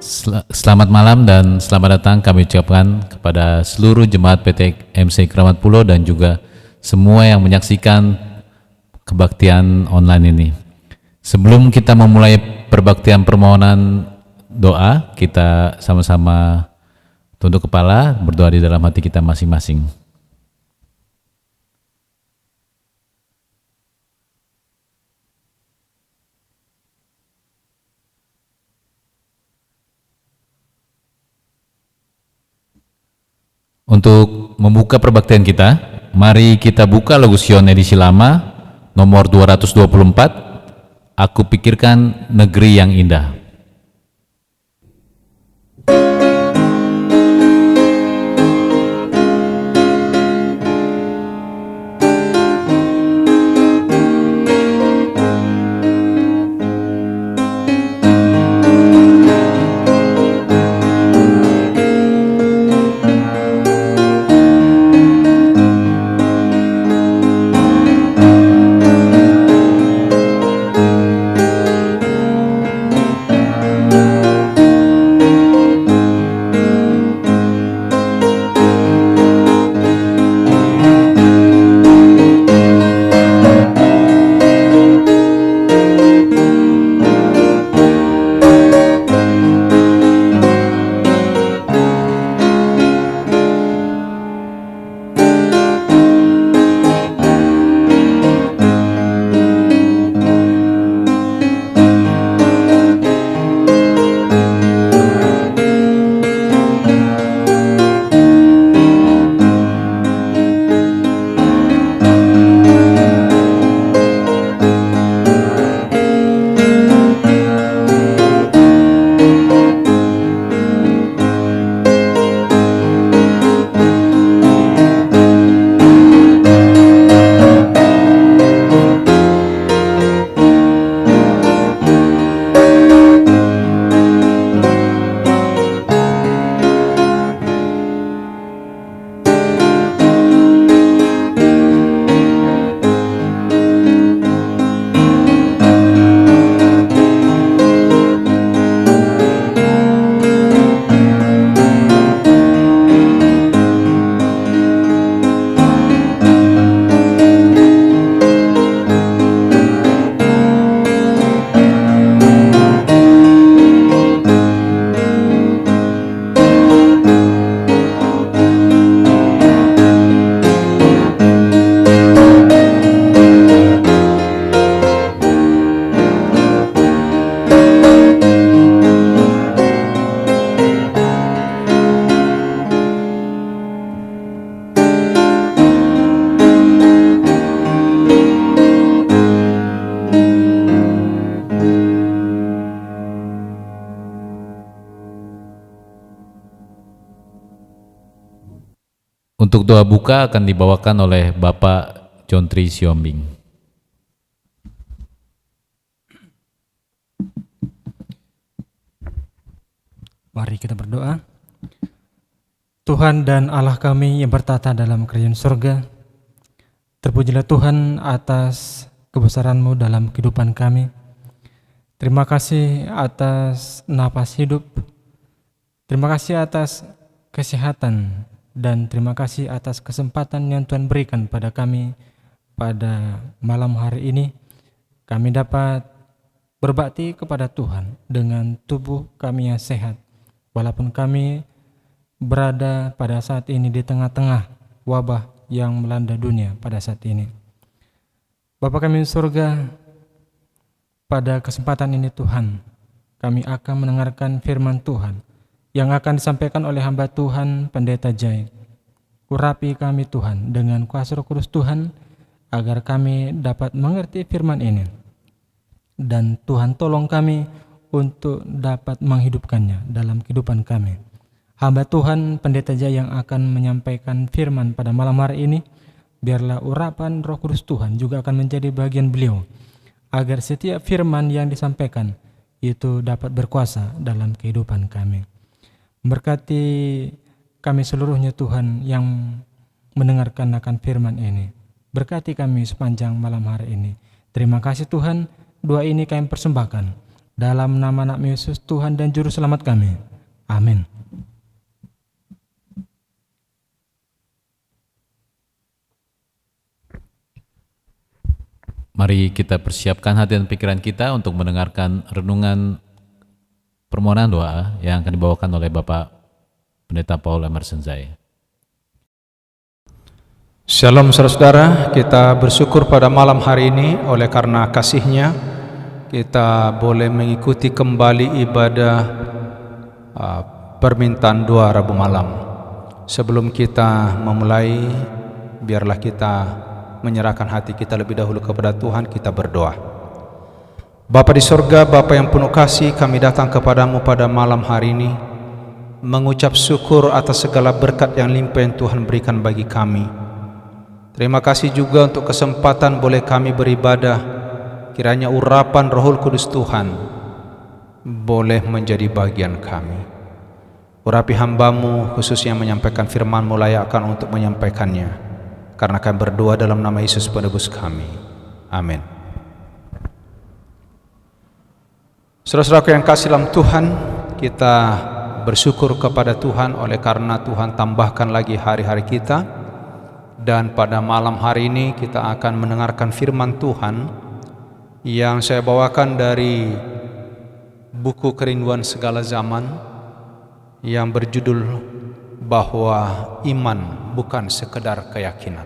Selamat malam dan selamat datang kami ucapkan kepada seluruh jemaat PT MC Keramat Pulo dan juga semua yang menyaksikan kebaktian online ini. Sebelum kita memulai perbaktian permohonan doa, kita sama-sama tunduk kepala, berdoa di dalam hati kita masing-masing. Untuk membuka perbaktian kita, mari kita buka Logusion edisi lama nomor 224, Aku Pikirkan Negeri yang Indah. Untuk doa buka akan dibawakan oleh Bapak John Tri Siombing. Mari kita berdoa. Tuhan dan Allah kami yang bertata dalam kerajaan surga, terpujilah Tuhan atas kebesaran-Mu dalam kehidupan kami. Terima kasih atas napas hidup, terima kasih atas kesehatan, dan terima kasih atas kesempatan yang Tuhan berikan pada kami pada malam hari ini. Kami dapat berbakti kepada Tuhan dengan tubuh kami yang sehat, walaupun kami berada pada saat ini di tengah-tengah wabah yang melanda dunia pada saat ini. Bapa kami di surga, pada kesempatan ini Tuhan, kami akan mendengarkan firman Tuhan yang akan disampaikan oleh hamba Tuhan Pendeta Jai. Urapi kami Tuhan dengan kuasa Roh Kudus Tuhan, agar kami dapat mengerti firman ini. Dan Tuhan tolong kami untuk dapat menghidupkannya dalam kehidupan kami. Hamba Tuhan Pendeta Jai yang akan menyampaikan firman pada malam hari ini, biarlah urapan Roh Kudus Tuhan juga akan menjadi bagian beliau, agar setiap firman yang disampaikan itu dapat berkuasa dalam kehidupan kami. Berkati kami seluruhnya Tuhan yang mendengarkan akan firman ini. Berkati kami sepanjang malam hari ini. Terima kasih Tuhan, doa ini kami persembahkan Dalam nama anak Yesus, Tuhan dan Juru Selamat kami. Amin. Mari kita persiapkan hati dan pikiran kita untuk mendengarkan renungan permohonan doa yang akan dibawakan oleh Bapak Pendeta Paul Emerson Zai. Shalom saudara-saudara, kita bersyukur pada malam hari ini oleh karena kasih-Nya kita boleh mengikuti kembali ibadah permintaan doa Rabu malam. Sebelum kita memulai, biarlah kita menyerahkan hati kita lebih dahulu kepada Tuhan, kita berdoa. Bapa di sorga, Bapa yang penuh kasih, kami datang kepadamu pada malam hari ini mengucap syukur atas segala berkat yang limpah yang Tuhan berikan bagi kami. Terima kasih juga untuk kesempatan boleh kami beribadah. Kiranya urapan Roh Kudus Tuhan boleh menjadi bagian kami. Urapi hamba-Mu khususnya menyampaikan firman-Mu, layakkan untuk menyampaikannya. Karena kami berdoa dalam nama Yesus penebus kami. Amin. Saudara-saudaraku yang kasih dalam Tuhan, kita bersyukur kepada Tuhan oleh karena Tuhan tambahkan lagi hari-hari kita. Dan pada malam hari ini kita akan mendengarkan firman Tuhan yang saya bawakan dari buku Kerinduan Segala Zaman yang berjudul bahwa iman bukan sekedar keyakinan.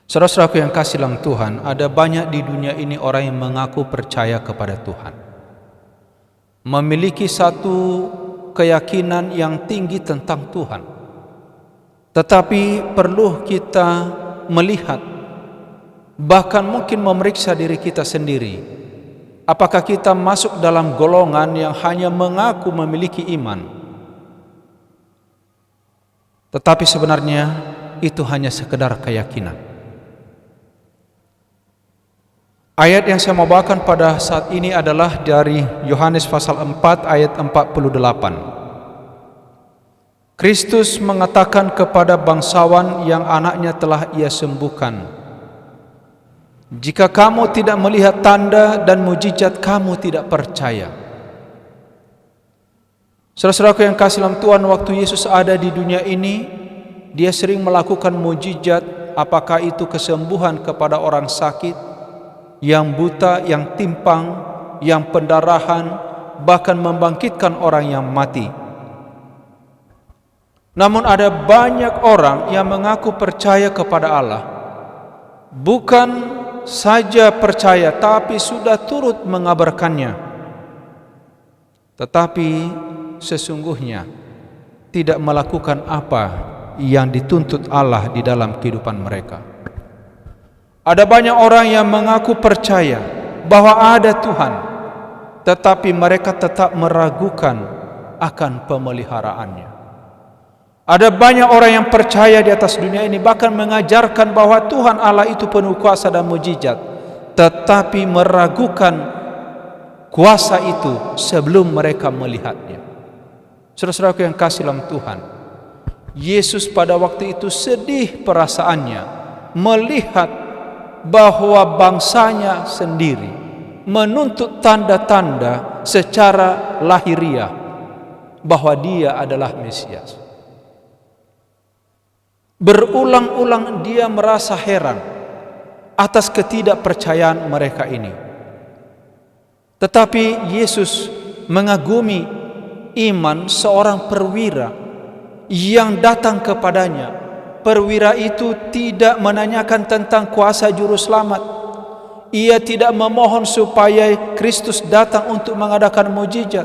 Saudara-saudaraku yang kasih dalam Tuhan, ada banyak di dunia ini orang yang mengaku percaya kepada Tuhan, memiliki satu keyakinan yang tinggi tentang Tuhan. Tetapi perlu kita melihat, bahkan mungkin memeriksa diri kita sendiri, apakah kita masuk dalam golongan yang hanya mengaku memiliki iman, tetapi sebenarnya itu hanya sekedar keyakinan. Ayat yang saya mau bawakan pada saat ini adalah dari Yohanes pasal 4 ayat 48. Kristus mengatakan kepada bangsawan yang anaknya telah Ia sembuhkan, "Jika kamu tidak melihat tanda dan mujizat, kamu tidak percaya." Saudara-saudaraku yang kasih dalam Tuhan, waktu Yesus ada di dunia ini, Dia sering melakukan mujizat, apakah itu kesembuhan kepada orang sakit, yang buta, yang timpang, yang pendarahan, bahkan membangkitkan orang yang mati. Namun ada banyak orang yang mengaku percaya kepada Allah, bukan saja percaya, tapi sudah turut mengabarkannya, tetapi sesungguhnya tidak melakukan apa yang dituntut Allah di dalam kehidupan mereka. Ada banyak orang yang mengaku percaya bahwa ada Tuhan, tetapi mereka tetap meragukan akan pemeliharaannya. Ada banyak orang yang percaya di atas dunia ini, bahkan mengajarkan bahwa Tuhan Allah itu penuh kuasa dan mujizat, tetapi meragukan kuasa itu sebelum mereka melihatnya. Saudara-saudaraku yang kasih dalam Tuhan, Yesus pada waktu itu sedih perasaannya melihat bahwa bangsanya sendiri menuntut tanda-tanda secara lahiriah bahwa Dia adalah Mesias. Berulang-ulang dia merasa heran atas ketidakpercayaan mereka ini. Tetapi Yesus mengagumi iman seorang perwira yang datang kepadanya. Perwira itu tidak menanyakan tentang kuasa juru selamat. Ia tidak memohon supaya Kristus datang untuk mengadakan mujizat,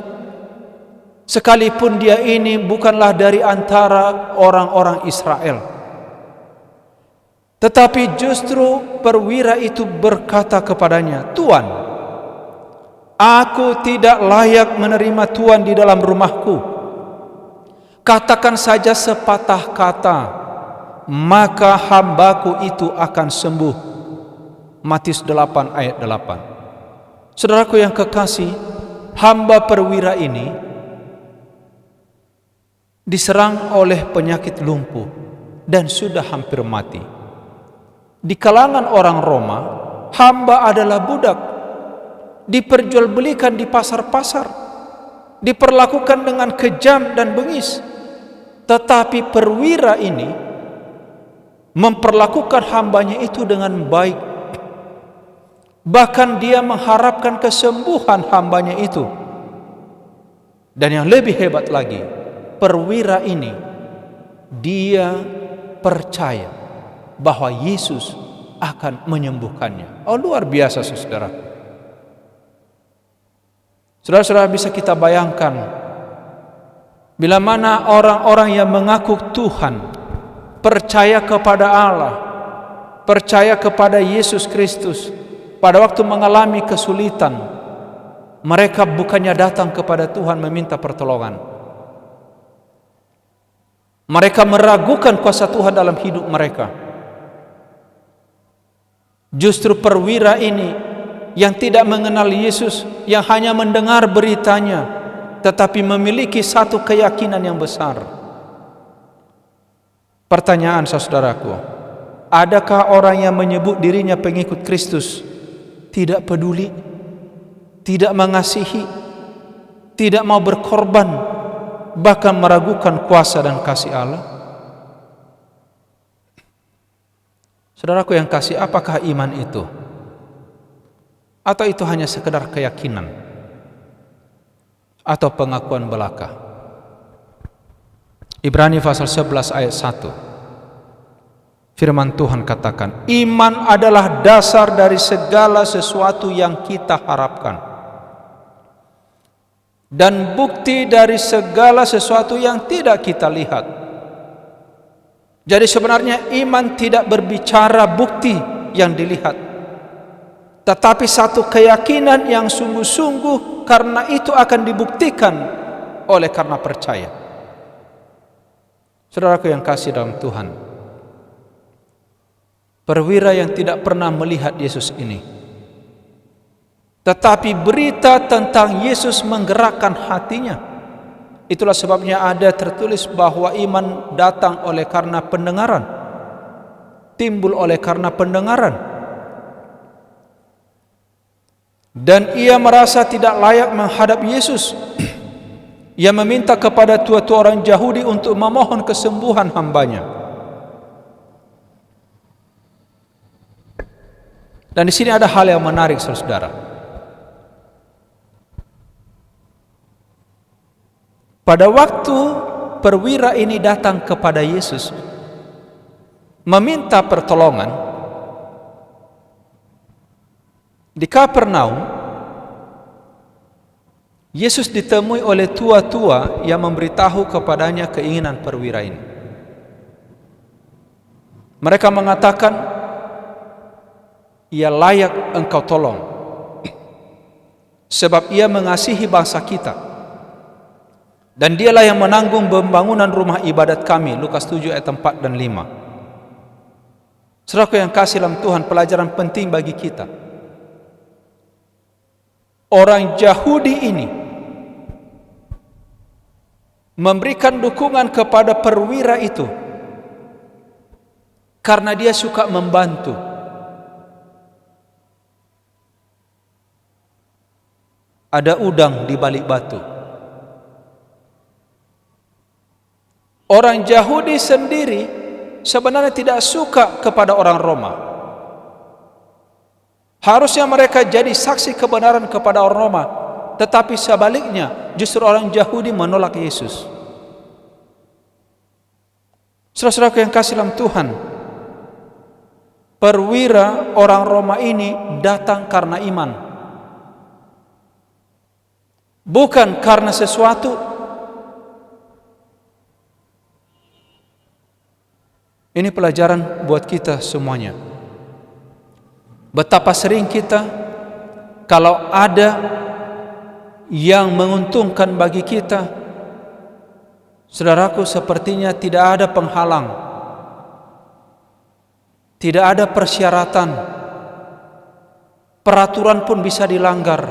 sekalipun dia ini bukanlah dari antara orang-orang Israel. Tetapi justru perwira itu berkata kepadanya, "Tuan, aku tidak layak menerima Tuan di dalam rumahku. Katakan saja sepatah kata, maka hambaku itu akan sembuh." Matius 8 ayat 8. Saudaraku yang kekasih, hamba perwira ini diserang oleh penyakit lumpuh dan sudah hampir mati. Di kalangan orang Roma, hamba adalah budak. diperjualbelikan di pasar-pasar, diperlakukan dengan kejam dan bengis. Tetapi perwira ini memperlakukan hambanya itu dengan baik. Bahkan dia mengharapkan kesembuhan hambanya itu. Dan yang lebih hebat lagi, perwira ini dia percaya bahwa Yesus akan menyembuhkannya. Oh, luar biasa, saudara. Saudara-saudara, bisa kita bayangkan bila mana orang-orang yang mengaku Tuhan, percaya kepada Allah, percaya kepada Yesus Kristus, pada waktu mengalami kesulitan, mereka bukannya datang kepada Tuhan meminta pertolongan. Mereka meragukan kuasa Tuhan dalam hidup mereka. Justru perwira ini yang tidak mengenal Yesus, yang hanya mendengar beritanya, tetapi memiliki satu keyakinan yang besar. Pertanyaan, saudaraku, adakah orang yang menyebut dirinya pengikut Kristus tidak peduli, tidak mengasihi, tidak mau berkorban, bahkan meragukan kuasa dan kasih Allah? Saudaraku yang kasih, apakah iman itu? Atau itu hanya sekedar keyakinan? Atau pengakuan belaka? Ibrani pasal 11 ayat 1. Firman Tuhan katakan, iman adalah dasar dari segala sesuatu yang kita harapkan, dan bukti dari segala sesuatu yang tidak kita lihat. Jadi sebenarnya iman tidak berbicara bukti yang dilihat, tetapi satu keyakinan yang sungguh-sungguh, karena itu akan dibuktikan oleh karena percaya. Saudaraku yang kasih dalam Tuhan, perwira yang tidak pernah melihat Yesus ini, tetapi berita tentang Yesus menggerakkan hatinya. Itulah sebabnya ada tertulis bahwa iman datang oleh karena pendengaran, timbul oleh karena pendengaran. Dan ia merasa tidak layak menghadap Yesus. Ia meminta kepada tua-tua orang Yahudi untuk memohon kesembuhan hambanya. Dan di sini ada hal yang menarik, saudara. Pada waktu perwira ini datang kepada Yesus meminta pertolongan di Kapernaum, Yesus ditemui oleh tua-tua yang memberitahu kepadanya keinginan perwira ini. Mereka mengatakan, ia layak engkau tolong, sebab ia mengasihi bangsa kita, dan dialah yang menanggung pembangunan rumah ibadat kami. Lukas 7 ayat 4 dan 5. Saudaraku yang kasih dalam Tuhan, pelajaran penting bagi kita. Orang Yahudi ini memberikan dukungan kepada perwira itu karena dia suka membantu. Ada udang di balik batu. Orang Yahudi sendiri sebenarnya tidak suka kepada orang Roma. Harusnya mereka jadi saksi kebenaran kepada orang Roma, tetapi sebaliknya justru orang Yahudi menolak Yesus. Saudara-saudara yang kasih dalam Tuhan, perwira orang Roma ini datang karena iman, bukan karena sesuatu. Ini pelajaran buat kita semuanya. Betapa sering kita, kalau ada yang menguntungkan bagi kita, saudaraku, sepertinya tidak ada penghalang, tidak ada persyaratan, peraturan pun bisa dilanggar.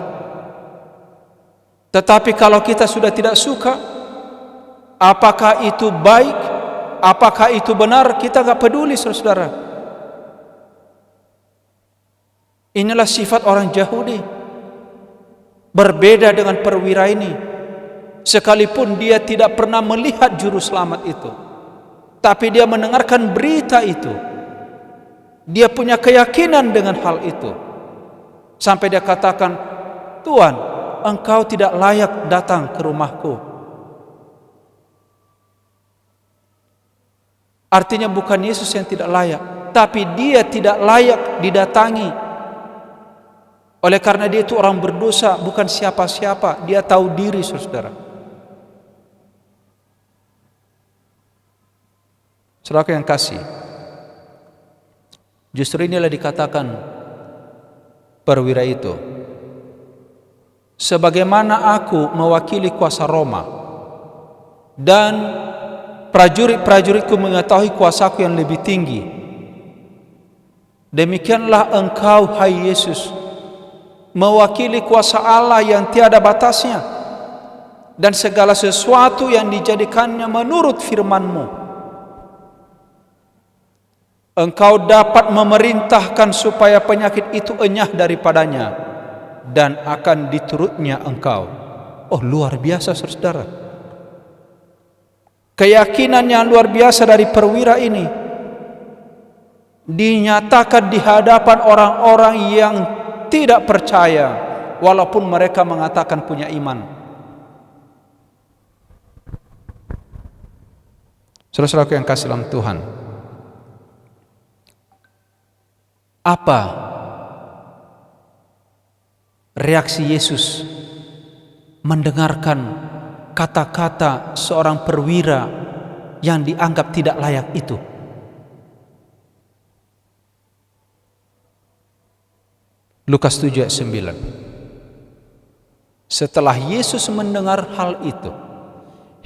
Tetapi kalau kita sudah tidak suka, apakah itu baik, apakah itu benar, kita gak peduli, saudara. Inilah sifat orang Yahudi. Berbeda dengan perwira ini, sekalipun dia tidak pernah melihat juru selamat itu, tapi dia mendengarkan berita itu. Dia punya keyakinan dengan hal itu, sampai dia katakan, "Tuhan, engkau tidak layak datang ke rumahku." Artinya bukan Yesus yang tidak layak, tapi dia tidak layak didatangi. Oleh karena dia itu orang berdosa, bukan siapa-siapa. Dia tahu diri, saudara. Saudara yang kasih, justru inilah dikatakan perwira itu, sebagaimana aku mewakili kuasa Roma dan prajurit-prajuritku mengetahui kuasaku yang lebih tinggi, demikianlah engkau, hai Yesus, mewakili kuasa Allah yang tiada batasnya dan segala sesuatu yang dijadikannya menurut firman-Mu. Engkau dapat memerintahkan supaya penyakit itu enyah daripadanya dan akan diturutnya engkau. Oh, luar biasa, saudara. Keyakinan yang luar biasa dari perwira ini dinyatakan di hadapan orang-orang yang tidak percaya, walaupun mereka mengatakan punya iman. Saudara-saudaraku yang kasih dalam Tuhan, apa reaksi Yesus mendengarkan kata-kata seorang perwira yang dianggap tidak layak itu? Lukas 7 ayat 9. Setelah Yesus mendengar hal itu,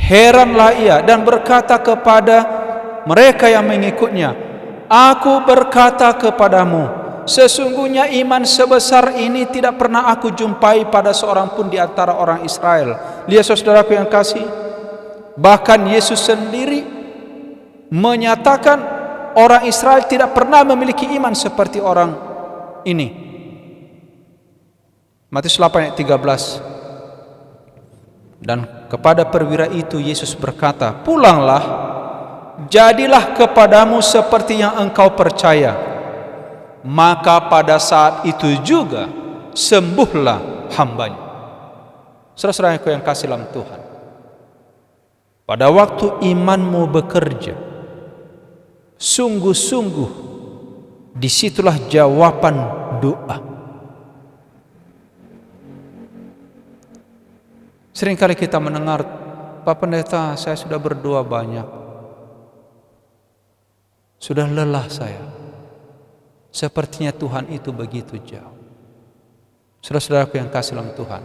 heranlah ia dan berkata kepada mereka yang mengikutnya, "Aku berkata kepadamu, sesungguhnya iman sebesar ini tidak pernah aku jumpai pada seorang pun di antara orang Israel." Lihat saudaraku yang kasih, bahkan Yesus sendiri menyatakan orang Israel tidak pernah memiliki iman seperti orang ini. Matius 8 ayat 13. Dan kepada perwira itu Yesus berkata, "Pulanglah, jadilah kepadamu seperti yang engkau percaya." Maka pada saat itu juga sembuhlah hambanya. Saudara-saudaraku yang kasih dalam Tuhan, pada waktu imanmu bekerja sungguh-sungguh, disitulah jawaban doa. Seringkali kita mendengar, "Pak Pendeta, saya sudah berdoa banyak, sudah lelah saya. Sepertinya Tuhan itu begitu jauh." Saudara-saudaraku yang kasih dalam Tuhan,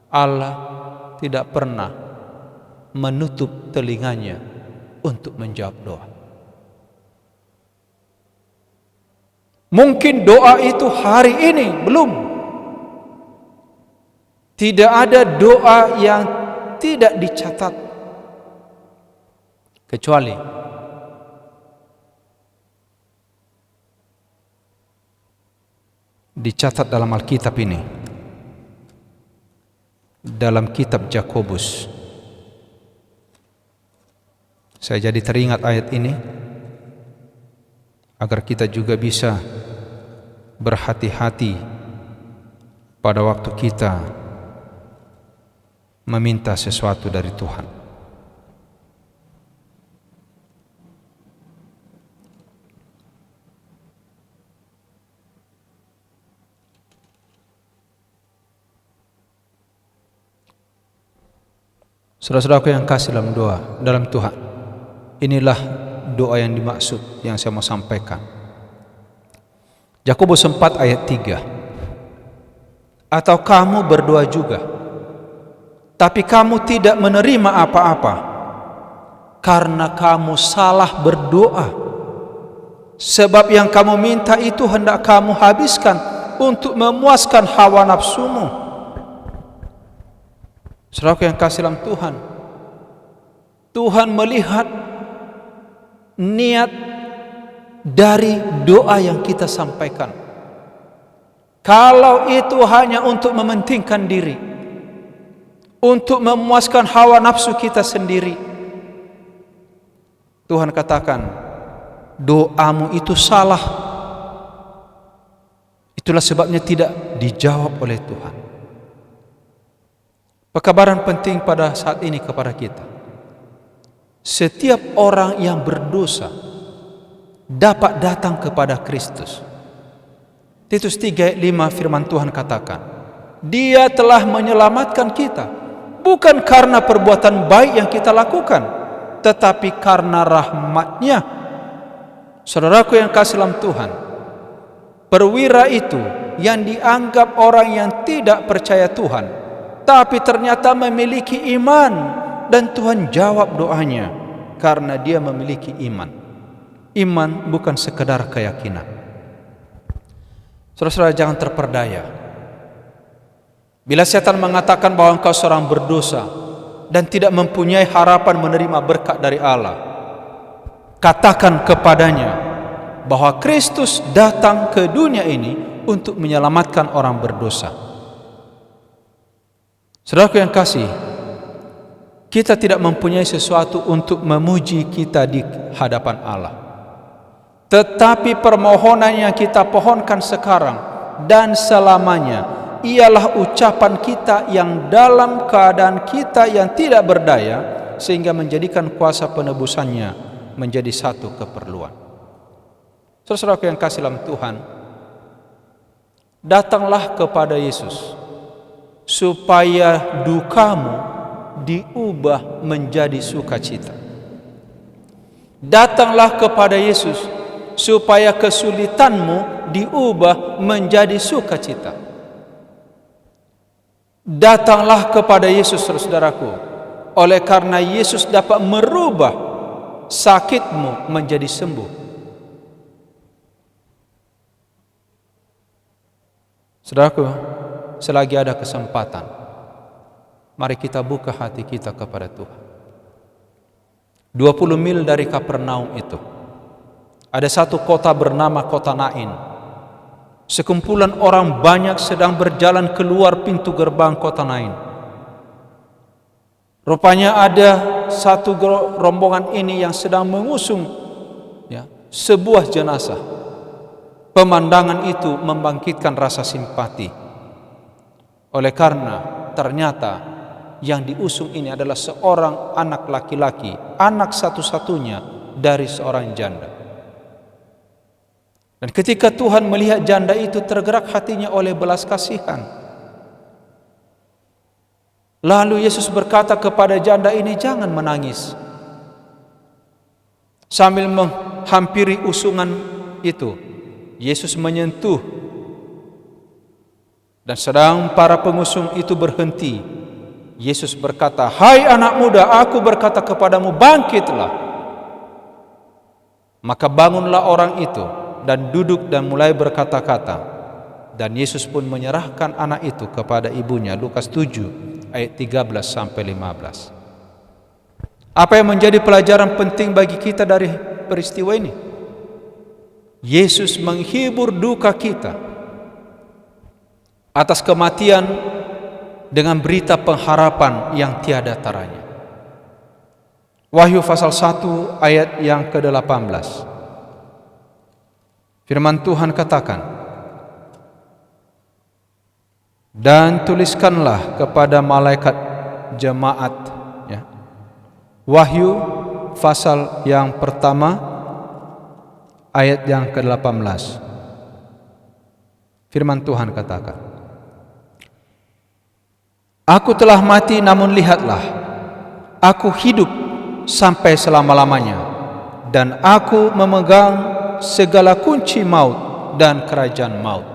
Allah tidak pernah menutup telinganya untuk menjawab doa. Mungkin doa itu hari ini belum. Tidak ada doa yang tidak dicatat, kecuali dicatat dalam Alkitab ini, dalam kitab Yakobus. Saya jadi teringat ayat ini agar kita juga bisa berhati-hati pada waktu kita meminta sesuatu dari Tuhan. Saudara-saudaraku yang kasih dalam doa, dalam Tuhan, inilah doa yang dimaksud yang saya mau sampaikan. Yakobus 4 ayat 3. Atau kamu berdoa juga, tapi kamu tidak menerima apa-apa karena kamu salah berdoa. Sebab yang kamu minta itu hendak kamu habiskan untuk memuaskan hawa nafsumu. Saudaraku yang kasih dalam Tuhan, Tuhan melihat niat dari doa yang kita sampaikan. Kalau itu hanya untuk mementingkan diri, untuk memuaskan hawa nafsu kita sendiri, Tuhan katakan, doamu itu salah. Itulah sebabnya tidak dijawab oleh Tuhan. Pekabaran penting pada saat ini kepada kita. Setiap orang yang berdosa dapat datang kepada Kristus. Titus 3 ayat 5 firman Tuhan katakan, Dia telah menyelamatkan kita, bukan karena perbuatan baik yang kita lakukan, tetapi karena rahmat-Nya. Saudaraku yang kasih dalam Tuhan, perwira itu yang dianggap orang yang tidak percaya Tuhan, tapi ternyata memiliki iman, dan Tuhan jawab doanya karena dia memiliki iman. Iman bukan sekedar keyakinan. Saudara-saudara, jangan terperdaya. Bila setan mengatakan bahwa engkau seorang berdosa dan tidak mempunyai harapan menerima berkat dari Allah, katakan kepadanya bahwa Kristus datang ke dunia ini untuk menyelamatkan orang berdosa. Saudaraku yang kasih, kita tidak mempunyai sesuatu untuk memuji kita di hadapan Allah. Tetapi permohonan yang kita pohonkan sekarang dan selamanya ialah ucapan kita yang dalam keadaan kita yang tidak berdaya, sehingga menjadikan kuasa penebusannya menjadi satu keperluan. Saudara-saudaraku yang kasih dalam Tuhan, datanglah kepada Yesus supaya dukamu diubah menjadi sukacita. Datanglah kepada Yesus supaya kesulitanmu diubah menjadi sukacita. Datanglah kepada Yesus, saudaraku, oleh karena Yesus dapat merubah sakitmu menjadi sembuh. Saudaraku, selagi ada kesempatan, mari kita buka hati kita kepada Tuhan. 20 mil dari Kapernaum itu ada satu kota bernama Kota Nain. Sekumpulan orang banyak sedang berjalan keluar pintu gerbang Kota Nain. Rupanya ada satu rombongan ini yang sedang mengusung sebuah jenazah. Pemandangan itu membangkitkan rasa simpati. Oleh karena ternyata yang diusung ini adalah seorang anak laki-laki, anak satu-satunya dari seorang janda. Dan ketika Tuhan melihat janda itu, tergerak hatinya oleh belas kasihan. Lalu Yesus berkata kepada janda ini, jangan menangis. Sambil menghampiri usungan itu, Yesus menyentuh, dan sedang para pengusung itu berhenti, Yesus berkata, hai anak muda, aku berkata kepadamu, bangkitlah. Maka bangunlah orang itu dan duduk dan mulai berkata-kata. Dan Yesus pun menyerahkan anak itu kepada ibunya. Lukas 7 ayat 13 sampai 15. Apa yang menjadi pelajaran penting bagi kita dari peristiwa ini? Yesus menghibur duka kita atas kematian dengan berita pengharapan yang tiada taranya. Wahyu pasal 1 ayat yang ke-18. Firman Tuhan katakan, dan tuliskanlah kepada malaikat jemaat. Wahyu pasal yang pertama ayat yang ke-18. Firman Tuhan katakan, aku telah mati, namun lihatlah, aku hidup sampai selama-lamanya, dan aku memegang segala kunci maut dan kerajaan maut.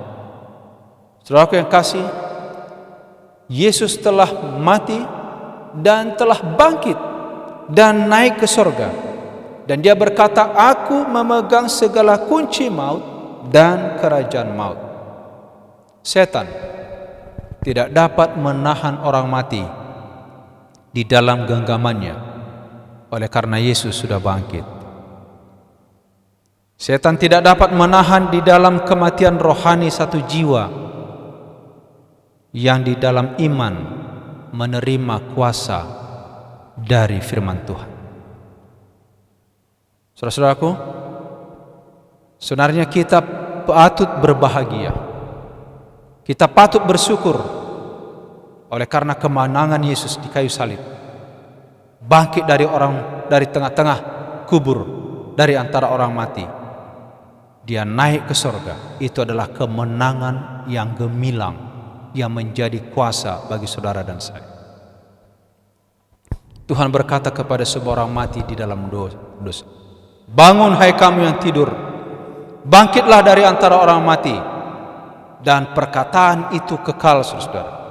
Saudaraku yang kasih, Yesus telah mati dan telah bangkit dan naik ke sorga. Dan dia berkata, aku memegang segala kunci maut dan kerajaan maut. Setan tidak dapat menahan orang mati di dalam genggamannya, oleh karena Yesus sudah bangkit. Setan tidak dapat menahan di dalam kematian rohani satu jiwa, yang di dalam iman menerima kuasa dari firman Tuhan. Saudara-saudaraku, sebenarnya kita patut berbahagia. Kita patut bersyukur oleh karena kemenangan Yesus di kayu salib. Bangkit dari tengah-tengah kubur, dari antara orang mati. Dia naik ke surga. Itu adalah kemenangan yang gemilang, yang menjadi kuasa bagi saudara dan saya. Tuhan berkata kepada seorang mati di dalam dosa, bangun hai kamu yang tidur, bangkitlah dari antara orang mati. Dan perkataan itu kekal, saudara.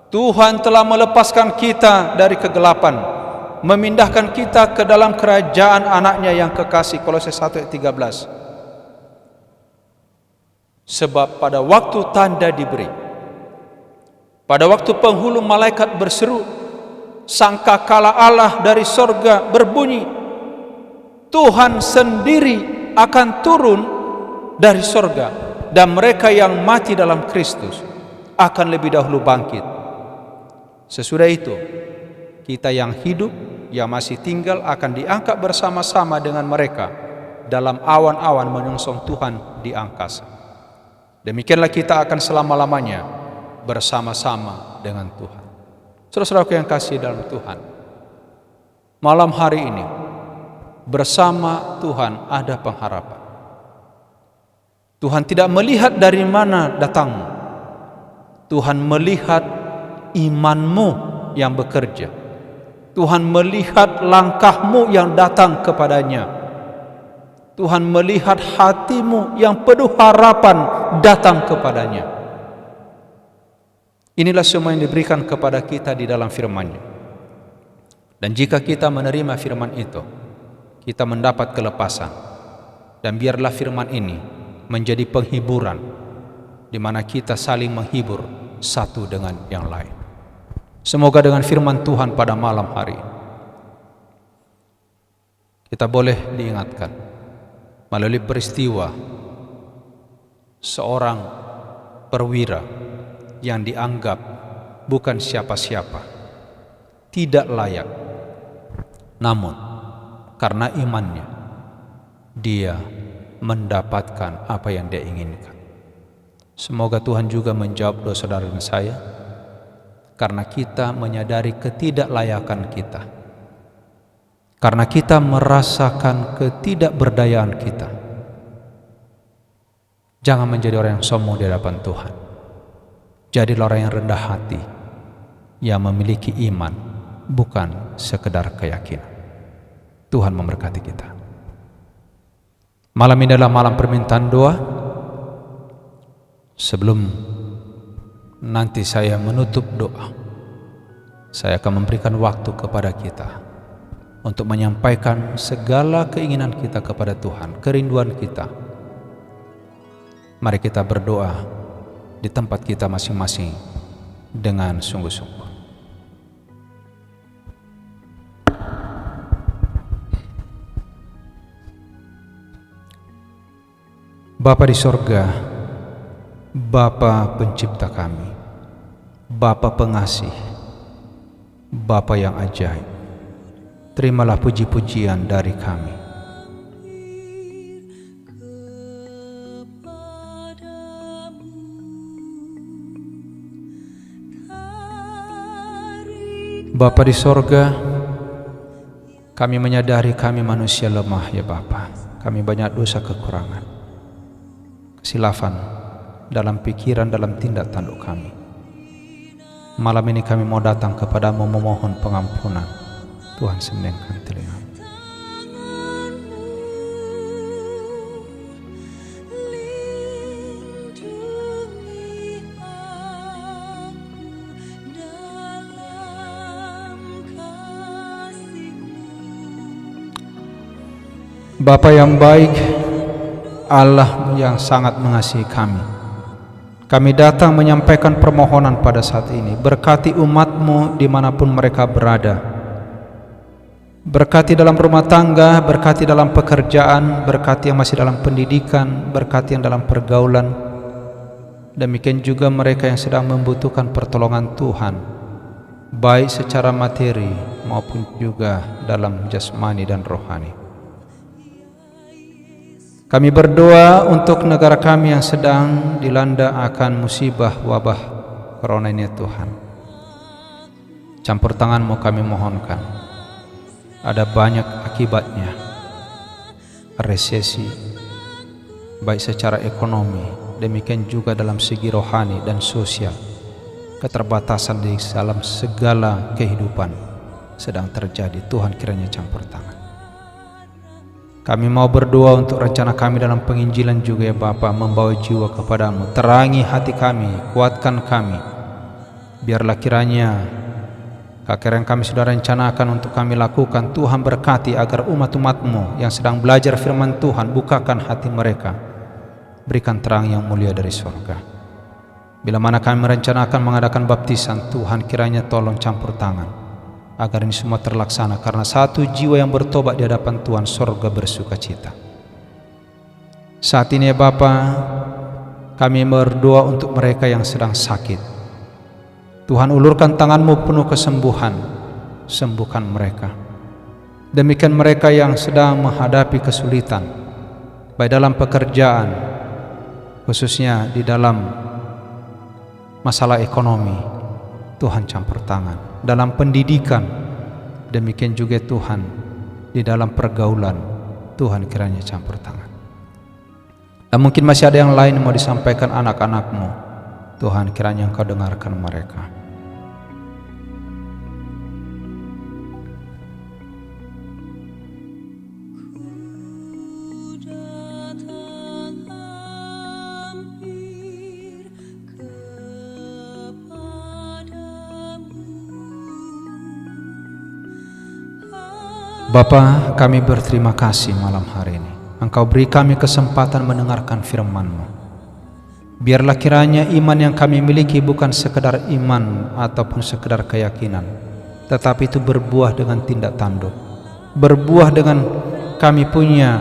Tuhan telah melepaskan kita dari kegelapan, memindahkan kita ke dalam kerajaan anaknya yang kekasih. Kolose 1 ayat 13. Sebab pada waktu tanda diberi, pada waktu penghulu malaikat berseru, sangkakala Allah dari sorga berbunyi, Tuhan sendiri akan turun dari sorga, dan mereka yang mati dalam Kristus akan lebih dahulu bangkit. Sesudah itu, kita yang hidup, yang masih tinggal akan diangkat bersama-sama dengan mereka dalam awan-awan menyongsong Tuhan di angkasa. Demikianlah kita akan selama-lamanya bersama-sama dengan Tuhan. Saudara-saudaraku yang kasih dalam Tuhan, malam hari ini bersama Tuhan ada pengharapan. Tuhan tidak melihat dari mana datangmu. Tuhan melihat imanmu yang bekerja. Tuhan melihat langkahmu yang datang kepadanya. Tuhan melihat hatimu yang penuh harapan datang kepadanya. Inilah semua yang diberikan kepada kita di dalam firman-Nya. Dan jika kita menerima firman itu, kita mendapat kelepasan. Dan biarlah firman ini menjadi penghiburan, di mana kita saling menghibur satu dengan yang lain. Semoga dengan firman Tuhan pada malam hari ini, kita boleh diingatkan melalui peristiwa seorang perwira yang dianggap bukan siapa-siapa, tidak layak, namun karena imannya dia mendapatkan apa yang dia inginkan. Semoga Tuhan juga menjawab doa saudara dan saya, karena kita menyadari ketidaklayakan kita, karena kita merasakan ketidakberdayaan kita. Jangan menjadi orang yang sombong di hadapan Tuhan. Jadilah orang yang rendah hati, yang memiliki iman, bukan sekedar keyakinan. Tuhan memberkati kita. Malam ini adalah malam permintaan doa. Sebelum nanti saya menutup doa, saya akan memberikan waktu kepada kita untuk menyampaikan segala keinginan kita kepada Tuhan, kerinduan kita. Mari kita berdoa di tempat kita masing-masing dengan sungguh-sungguh. Bapa di sorga, Bapa pencipta kami, Bapa pengasih, Bapa yang ajaib, terimalah puji-pujian dari kami. Bapa di sorga, kami menyadari kami manusia lemah ya Bapa. Kami banyak dosa kekurangan, kesilapan dalam pikiran, dalam tindak tanduk kami. Malam ini kami mau datang kepadamu memohon pengampunan. Tuhan sembengkan telinga. Bapa yang baik, Allah yang sangat mengasihi kami, kami datang menyampaikan permohonan pada saat ini. Berkati umat-Mu dimanapun mereka berada. Berkati dalam rumah tangga, berkati dalam pekerjaan, berkati yang masih dalam pendidikan, berkati yang dalam pergaulan. Demikian juga mereka yang sedang membutuhkan pertolongan Tuhan, baik secara materi maupun juga dalam jasmani dan rohani. Kami berdoa untuk negara kami yang sedang dilanda akan musibah wabah corona ini, Tuhan. Campur tangan-Mu kami mohonkan. Ada banyak akibatnya, resesi, baik secara ekonomi, demikian juga dalam segi rohani dan sosial. Keterbatasan di dalam segala kehidupan sedang terjadi. Tuhan kiranya campur tangan. Kami mau berdoa untuk rencana kami dalam penginjilan juga ya Bapa, membawa jiwa kepadamu. Terangi hati kami, kuatkan kami. Biarlah kiranya kakek yang kami sudah rencanakan untuk kami lakukan, Tuhan berkati agar umat-umat-Mu yang sedang belajar firman Tuhan, bukakan hati mereka. Berikan terang yang mulia dari surga. Bila mana kami merencanakan mengadakan baptisan, Tuhan kiranya tolong campur tangan agar ini semua terlaksana, karena satu jiwa yang bertobat di hadapan Tuhan, surga bersuka cita. Saat ini ya Bapa, kami berdoa untuk mereka yang sedang sakit. Tuhan, ulurkan tangan-Mu penuh kesembuhan, sembuhkan mereka. Demikian mereka yang sedang menghadapi kesulitan, baik dalam pekerjaan, khususnya di dalam masalah ekonomi, Tuhan campur tangan. Dalam pendidikan, demikian juga Tuhan di dalam pergaulan, Tuhan kiranya campur tangan. Dan mungkin masih ada yang lain mau disampaikan anak-anak-Mu, Tuhan kiranya Engkau dengarkan mereka. Bapa, kami berterima kasih malam hari ini. Engkau beri kami kesempatan mendengarkan firman-Mu. Biarlah kiranya iman yang kami miliki bukan sekedar iman ataupun sekedar keyakinan, tetapi itu berbuah dengan tindak tanduk, berbuah dengan kami punya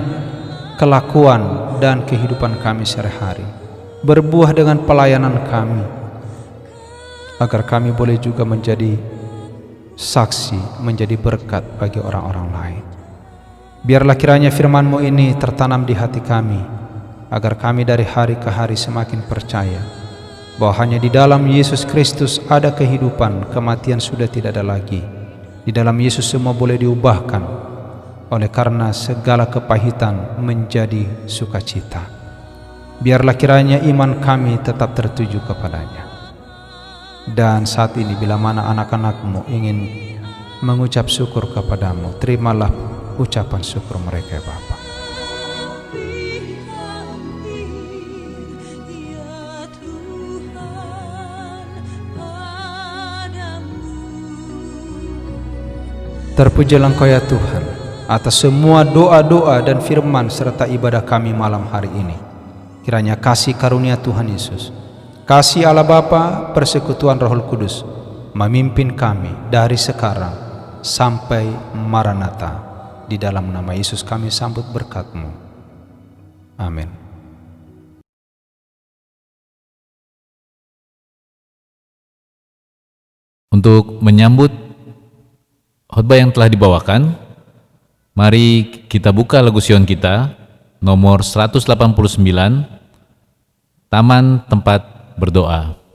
kelakuan dan kehidupan kami sehari-hari, berbuah dengan pelayanan kami, agar kami boleh juga menjadi saksi, menjadi berkat bagi orang-orang lain. Biarlah kiranya firman-Mu ini tertanam di hati kami, agar kami dari hari ke hari semakin percaya bahwa hanya di dalam Yesus Kristus ada kehidupan, kematian sudah tidak ada lagi. Di dalam Yesus semua boleh diubahkan, oleh karena segala kepahitan menjadi sukacita. Biarlah kiranya iman kami tetap tertuju kepadanya. Dan saat ini bila mana anak-anak-Mu ingin mengucap syukur kepadamu, terimalah ucapan syukur mereka ya Bapa. Terpujilah Engkau ya Tuhan atas semua doa-doa dan firman serta ibadah kami malam hari ini. Kiranya kasih karunia Tuhan Yesus, kasih Allah Bapa, persekutuan Roh Kudus memimpin kami dari sekarang sampai Maranatha. Di dalam nama Yesus kami sambut berkat-Mu. Amin. Untuk menyambut khotbah yang telah dibawakan, mari kita buka lagu Sion kita nomor 189, Taman Tempat Berdoa.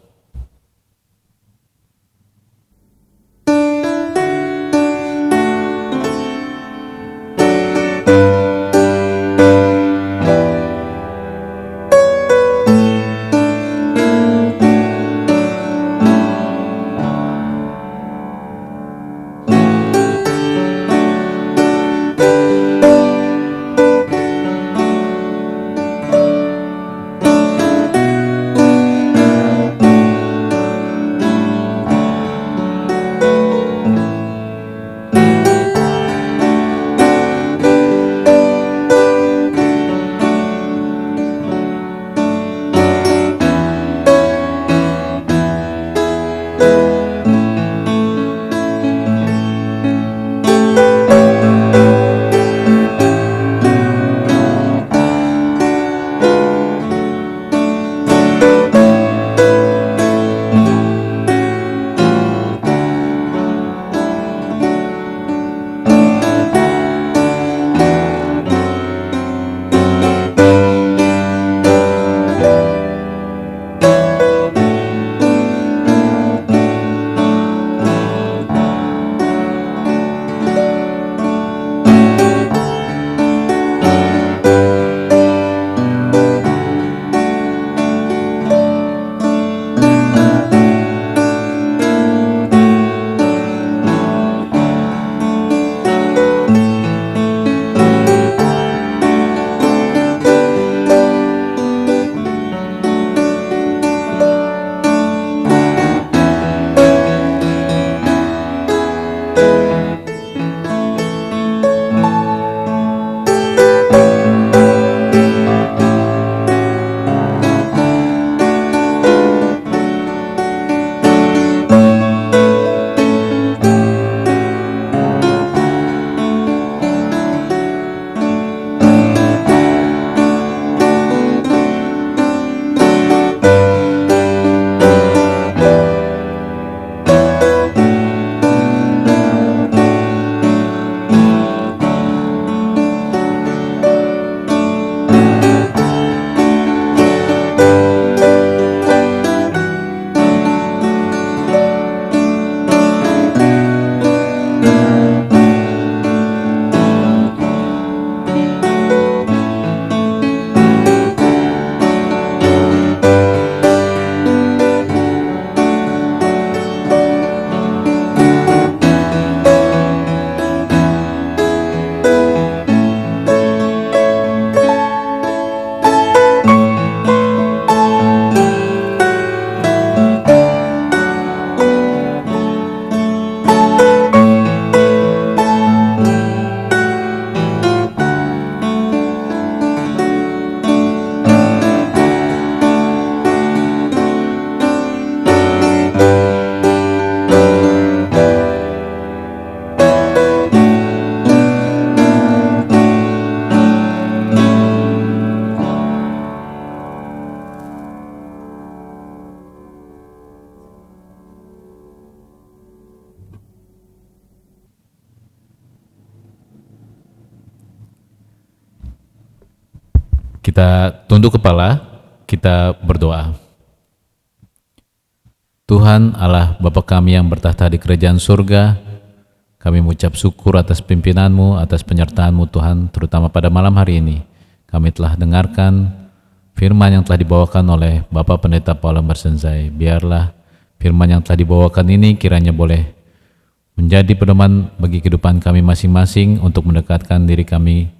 Kita tunduk kepala, kita berdoa. Tuhan Allah Bapa kami yang bertahta di kerajaan surga, kami mengucap syukur atas pimpinan-Mu, atas penyertaan-Mu Tuhan, terutama pada malam hari ini. Kami telah dengarkan firman yang telah dibawakan oleh Bapak Pendeta Paul Mersenzai. Biarlah firman yang telah dibawakan ini kiranya boleh menjadi pedoman bagi kehidupan kami masing-masing untuk mendekatkan diri kami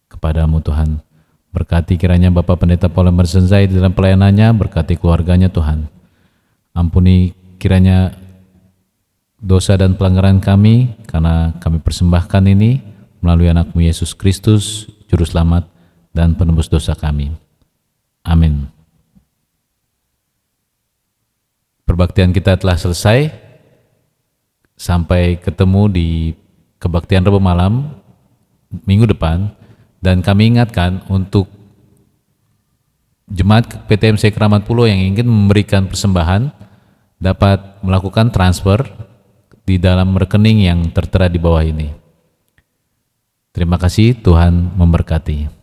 kepada-Mu Tuhan. Berkati kiranya Bapak Pendeta Paul Mersenzai di dalam pelayanannya, berkati keluarganya Tuhan. Ampuni kiranya dosa dan pelanggaran kami, karena kami persembahkan ini melalui anak-Mu Yesus Kristus, Juru Selamat dan penebus dosa kami. Amin. Perbaktian kita telah selesai. Sampai ketemu di kebaktian Rabu malam minggu depan. Dan kami ingatkan untuk Jemaat PTMC Keramat Pulo yang ingin memberikan persembahan dapat melakukan transfer di dalam rekening yang tertera di bawah ini. Terima kasih, Tuhan memberkati.